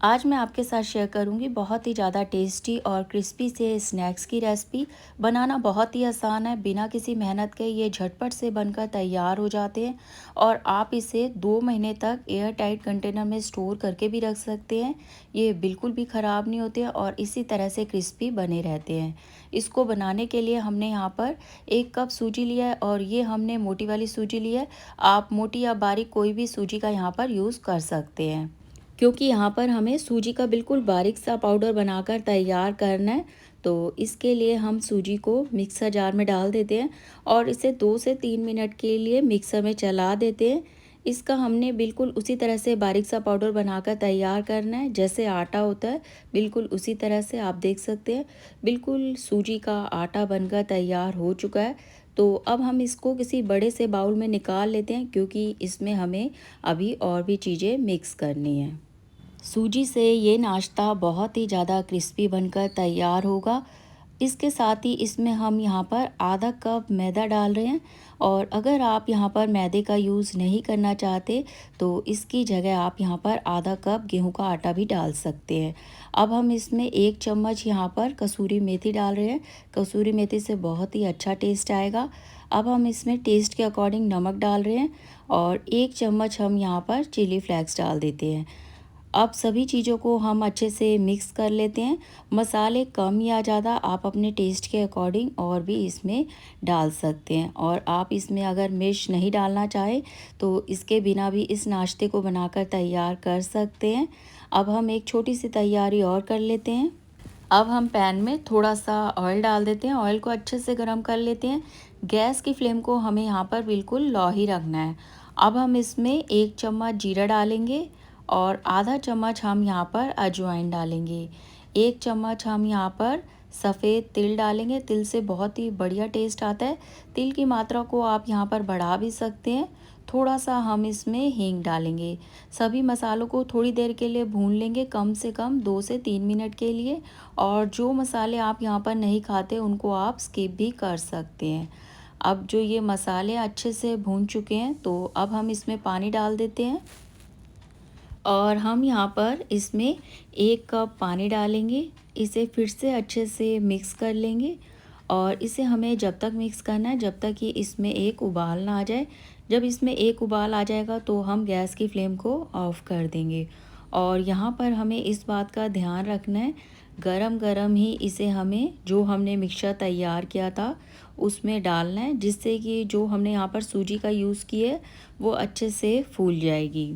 आज मैं आपके साथ शेयर करूंगी बहुत ही ज़्यादा टेस्टी और क्रिस्पी से स्नैक्स की रेसिपी। बनाना बहुत ही आसान है, बिना किसी मेहनत के ये झटपट से बनकर तैयार हो जाते हैं और आप इसे 2 महीने तक एयर टाइट कंटेनर में स्टोर करके भी रख सकते हैं। ये बिल्कुल भी ख़राब नहीं होते हैं और इसी तरह से क्रिस्पी बने रहते हैं। इसको बनाने के लिए हमने यहाँ पर 1 कप सूजी लिया है और ये हमने मोटी वाली सूजी ली है। आप मोटी या बारीक कोई भी सूजी का यहाँ पर यूज़ कर सकते हैं, क्योंकि यहाँ पर हमें सूजी का बिल्कुल बारीक सा पाउडर बनाकर तैयार करना है। तो इसके लिए हम सूजी को मिक्सर जार में डाल देते हैं और इसे 2 से 3 मिनट के लिए मिक्सर में चला देते हैं। इसका हमने बिल्कुल उसी तरह से बारीक सा पाउडर बनाकर तैयार करना है जैसे आटा होता है, बिल्कुल उसी तरह से। आप देख सकते हैं बिल्कुल सूजी का आटा बनकर तैयार हो चुका है। तो अब हम इसको किसी बड़े से बाउल में निकाल लेते हैं, क्योंकि इसमें हमें अभी और भी चीज़ें मिक्स करनी है। सूजी से ये नाश्ता बहुत ही ज़्यादा क्रिस्पी बनकर तैयार होगा। इसके साथ ही इसमें हम यहाँ पर आधा कप मैदा डाल रहे हैं और अगर आप यहाँ पर मैदे का यूज़ नहीं करना चाहते तो इसकी जगह आप यहाँ पर आधा कप गेहूं का आटा भी डाल सकते हैं। अब हम इसमें 1 चम्मच यहाँ पर कसूरी मेथी डाल रहे हैं। कसूरी मेथी से बहुत ही अच्छा टेस्ट आएगा। अब हम इसमें टेस्ट के अकॉर्डिंग नमक डाल रहे हैं और 1 चम्मच हम यहाँ पर चिली फ्लेक्स डाल देते हैं। अब सभी चीज़ों को हम अच्छे से मिक्स कर लेते हैं। मसाले कम या ज़्यादा आप अपने टेस्ट के अकॉर्डिंग और भी इसमें डाल सकते हैं, और आप इसमें अगर मिर्च नहीं डालना चाहे तो इसके बिना भी इस नाश्ते को बनाकर तैयार कर सकते हैं। अब हम एक छोटी सी तैयारी और कर लेते हैं। अब हम पैन में थोड़ा सा ऑयल डाल देते हैं। ऑयल को अच्छे से गर्म कर लेते हैं। गैस की फ्लेम को हमें यहाँ पर बिल्कुल लो ही रखना है। अब हम इसमें 1 चम्मच जीरा डालेंगे और आधा चम्मच हम यहाँ पर अजवाइन डालेंगे। 1 चम्मच हम यहाँ पर सफ़ेद तिल डालेंगे। तिल से बहुत ही बढ़िया टेस्ट आता है। तिल की मात्रा को आप यहाँ पर बढ़ा भी सकते हैं। थोड़ा सा हम इसमें हींग डालेंगे। सभी मसालों को थोड़ी देर के लिए भून लेंगे, कम से कम 2 से 3 मिनट के लिए। और जो मसाले आप यहाँ पर नहीं खाते उनको आप स्किप भी कर सकते हैं। अब जो ये मसाले अच्छे से भून चुके हैं तो अब हम इसमें पानी डाल देते हैं और हम यहाँ पर इसमें 1 कप पानी डालेंगे। इसे फिर से अच्छे से मिक्स कर लेंगे और इसे हमें जब तक मिक्स करना है जब तक कि इसमें एक उबाल ना आ जाए। जब इसमें एक उबाल आ जाएगा तो हम गैस की फ्लेम को ऑफ़ कर देंगे। और यहाँ पर हमें इस बात का ध्यान रखना है, गरम गरम ही इसे हमें जो हमने मिक्सचर तैयार किया था उसमें डालना है, जिससे कि जो हमने यहाँ पर सूजी का यूज़ किया है वो अच्छे से फूल जाएगी।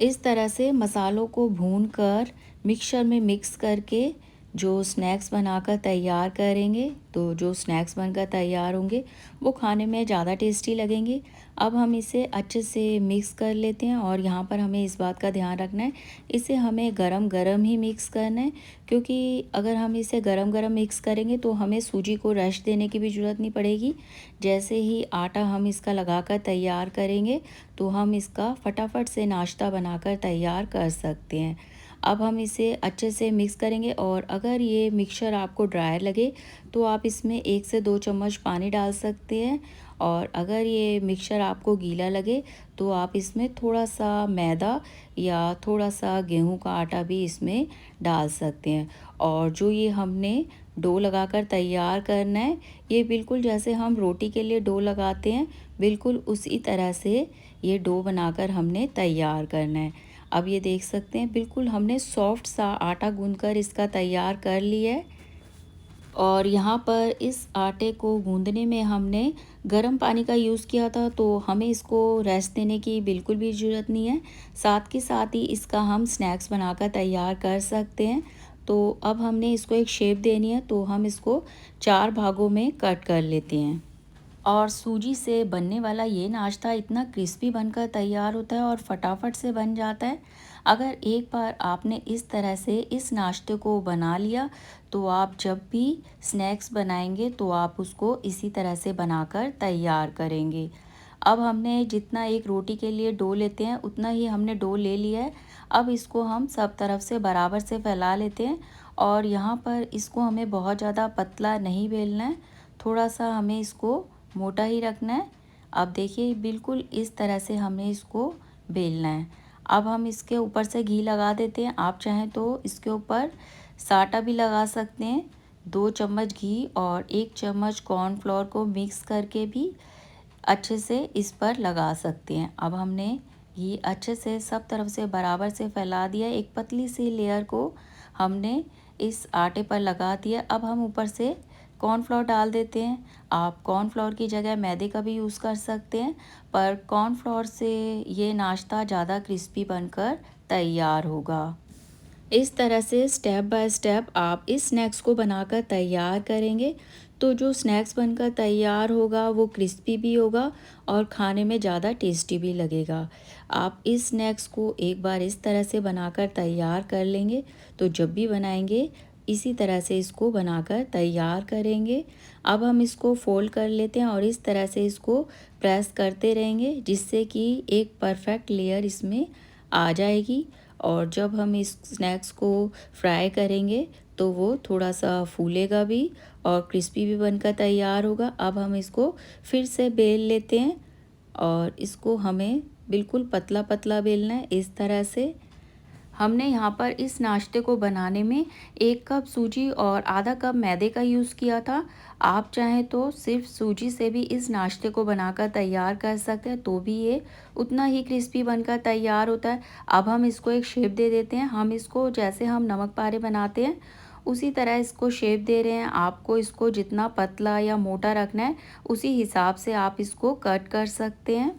इस तरह से मसालों को भूनकर मिक्सचर में मिक्स करके जो स्नैक्स बनाकर तैयार करेंगे, तो जो स्नैक्स बनकर तैयार होंगे वो खाने में ज़्यादा टेस्टी लगेंगे। अब हम इसे अच्छे से मिक्स कर लेते हैं और यहाँ पर हमें इस बात का ध्यान रखना है, इसे हमें गरम गरम ही मिक्स करना है, क्योंकि अगर हम इसे गरम गरम मिक्स करेंगे तो हमें सूजी को रेस्ट देने की भी ज़रूरत नहीं पड़ेगी। जैसे ही आटा हम इसका लगाकर तैयार करेंगे तो हम इसका फटाफट से नाश्ता बनाकर तैयार कर सकते हैं। अब हम इसे अच्छे से मिक्स करेंगे और अगर ये मिक्सचर आपको ड्राई लगे तो आप इसमें 1 से 2 चम्मच पानी डाल सकते हैं, और अगर ये मिक्सचर आपको गीला लगे तो आप इसमें थोड़ा सा मैदा या थोड़ा सा गेहूं का आटा भी इसमें डाल सकते हैं। और जो ये हमने डो लगाकर तैयार करना है, ये बिल्कुल जैसे हम रोटी के लिए डो लगाते हैं बिल्कुल उसी तरह से ये डो बनाकर हमने तैयार करना है। अब ये देख सकते हैं बिल्कुल हमने सॉफ्ट सा आटा गूंदकर इसका तैयार कर लिया है। और यहाँ पर इस आटे को गूंदने में हमने गर्म पानी का यूज़ किया था, तो हमें इसको रेस्ट देने की बिल्कुल भी ज़रूरत नहीं है। साथ के साथ ही इसका हम स्नैक्स बनाकर तैयार कर सकते हैं। तो अब हमने इसको एक शेप देनी है, तो हम इसको 4 भागों में कट कर लेते हैं। और सूजी से बनने वाला ये नाश्ता इतना क्रिस्पी बनकर तैयार होता है और फटाफट से बन जाता है। अगर एक बार आपने इस तरह से इस नाश्ते को बना लिया तो आप जब भी स्नैक्स बनाएंगे तो आप उसको इसी तरह से बनाकर तैयार करेंगे। अब हमने जितना एक रोटी के लिए डो लेते हैं उतना ही हमने डो ले लिया है। अब इसको हम सब तरफ से बराबर से फैला लेते हैं और यहाँ पर इसको हमें बहुत ज़्यादा पतला नहीं बेलना है, थोड़ा सा हमें इसको मोटा ही रखना है। अब देखिए बिल्कुल इस तरह से हमें इसको बेलना है। अब हम इसके ऊपर से घी लगा देते हैं। आप चाहें तो इसके ऊपर साटा भी लगा सकते हैं। 2 चम्मच घी और 1 चम्मच कॉर्नफ्लोर को मिक्स करके भी अच्छे से इस पर लगा सकते हैं। अब हमने घी अच्छे से सब तरफ से बराबर से फैला दिया। एक पतली सी लेयर को हमने इस आटे पर लगा दिया। अब हम ऊपर से कॉर्नफ्लोर डाल देते हैं। आप कॉर्नफ्लोर की जगह मैदे का भी यूज़ कर सकते हैं, पर कॉर्नफ्लोर से ये नाश्ता ज़्यादा क्रिस्पी बनकर तैयार होगा। इस तरह से स्टेप बाय स्टेप आप इस स्नैक्स को बनाकर तैयार करेंगे तो जो स्नैक्स बनकर तैयार होगा वो क्रिस्पी भी होगा और खाने में ज़्यादा टेस्टी भी लगेगा। आप इस स्नैक्स को एक बार इस तरह से बनाकर तैयार कर लेंगे तो जब भी बनाएंगे इसी तरह से इसको बनाकर तैयार करेंगे। अब हम इसको फोल्ड कर लेते हैं और इस तरह से इसको प्रेस करते रहेंगे जिससे कि एक परफेक्ट लेयर इसमें आ जाएगी। और जब हम इस स्नैक्स को फ्राई करेंगे तो वो थोड़ा सा फूलेगा भी और क्रिस्पी भी बनकर तैयार होगा। अब हम इसको फिर से बेल लेते हैं और इसको हमें बिल्कुल पतला पतला बेलना है। इस तरह से हमने यहाँ पर इस नाश्ते को बनाने में 1 कप सूजी और आधा कप मैदे का यूज़ किया था। आप चाहें तो सिर्फ सूजी से भी इस नाश्ते को बनाकर तैयार कर सकते हैं तो भी ये उतना ही क्रिस्पी बनकर तैयार होता है। अब हम इसको एक शेप दे देते हैं। हम इसको जैसे हम नमक पारे बनाते हैं उसी तरह इसको शेप दे रहे हैं। आपको इसको जितना पतला या मोटा रखना है उसी हिसाब से आप इसको कट कर सकते हैं।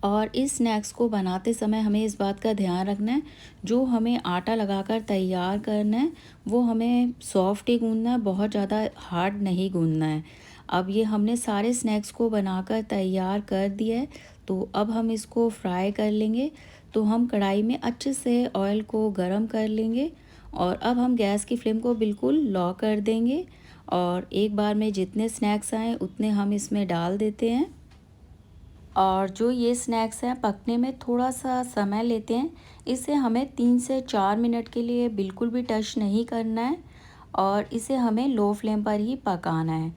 और इस स्नैक्स को बनाते समय हमें इस बात का ध्यान रखना है, जो हमें आटा लगाकर तैयार करना है वो हमें सॉफ्ट ही गूंदना है, बहुत ज़्यादा हार्ड नहीं गूंदना है। अब ये हमने सारे स्नैक्स को बनाकर तैयार कर दिया है तो अब हम इसको फ्राई कर लेंगे। तो हम कढ़ाई में अच्छे से ऑयल को गरम कर लेंगे और अब हम गैस की फ्लेम को बिल्कुल लो कर देंगे और एक बार में जितने स्नैक्स आएँ उतने हम इसमें डाल देते हैं। और जो ये स्नैक्स हैं पकने में थोड़ा सा समय लेते हैं। इसे हमें 3 से 4 मिनट के लिए बिल्कुल भी टच नहीं करना है और इसे हमें लो फ्लेम पर ही पकाना है।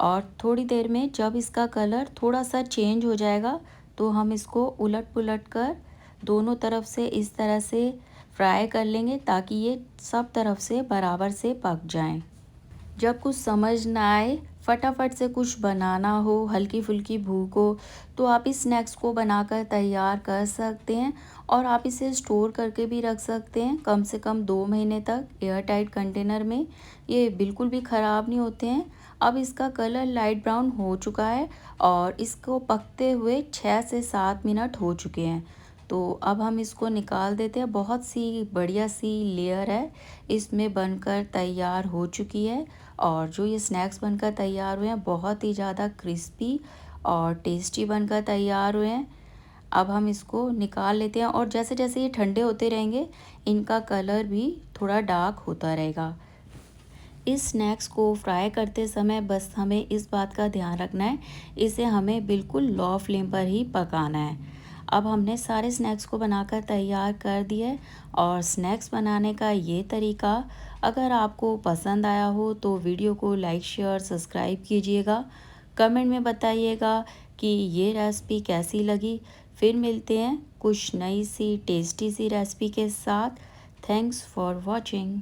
और थोड़ी देर में जब इसका कलर थोड़ा सा चेंज हो जाएगा तो हम इसको उलट पुलट कर दोनों तरफ से इस तरह से फ्राई कर लेंगे ताकि ये सब तरफ से बराबर से पक जाएं। जब कुछ समझ ना आए, फटाफट से कुछ बनाना हो, हल्की फुल्की भूख हो तो आप इस स्नैक्स को बनाकर तैयार कर सकते हैं और आप इसे स्टोर करके भी रख सकते हैं कम से कम 2 महीने तक एयर टाइट कंटेनर में। ये बिल्कुल भी ख़राब नहीं होते हैं। अब इसका कलर लाइट ब्राउन हो चुका है और इसको पकते हुए 6 से 7 मिनट हो चुके हैं। तो अब हम इसको निकाल देते हैं। बहुत सी बढ़िया सी लेयर है इसमें बनकर तैयार हो चुकी है और जो ये स्नैक्स बनकर तैयार हुए हैं बहुत ही ज़्यादा क्रिस्पी और टेस्टी बनकर तैयार हुए हैं। अब हम इसको निकाल लेते हैं और जैसे जैसे ये ठंडे होते रहेंगे इनका कलर भी थोड़ा डार्क होता रहेगा। इस स्नैक्स को फ्राई करते समय बस हमें इस बात का ध्यान रखना है, इसे हमें बिल्कुल लो फ्लेम पर ही पकाना है। अब हमने सारे स्नैक्स को बनाकर तैयार कर दिया है और स्नैक्स बनाने का ये तरीका अगर आपको पसंद आया हो तो वीडियो को लाइक शेयर सब्सक्राइब कीजिएगा। कमेंट में बताइएगा कि ये रेसिपी कैसी लगी। फिर मिलते हैं कुछ नई सी टेस्टी सी रेसिपी के साथ। Thanks for watching.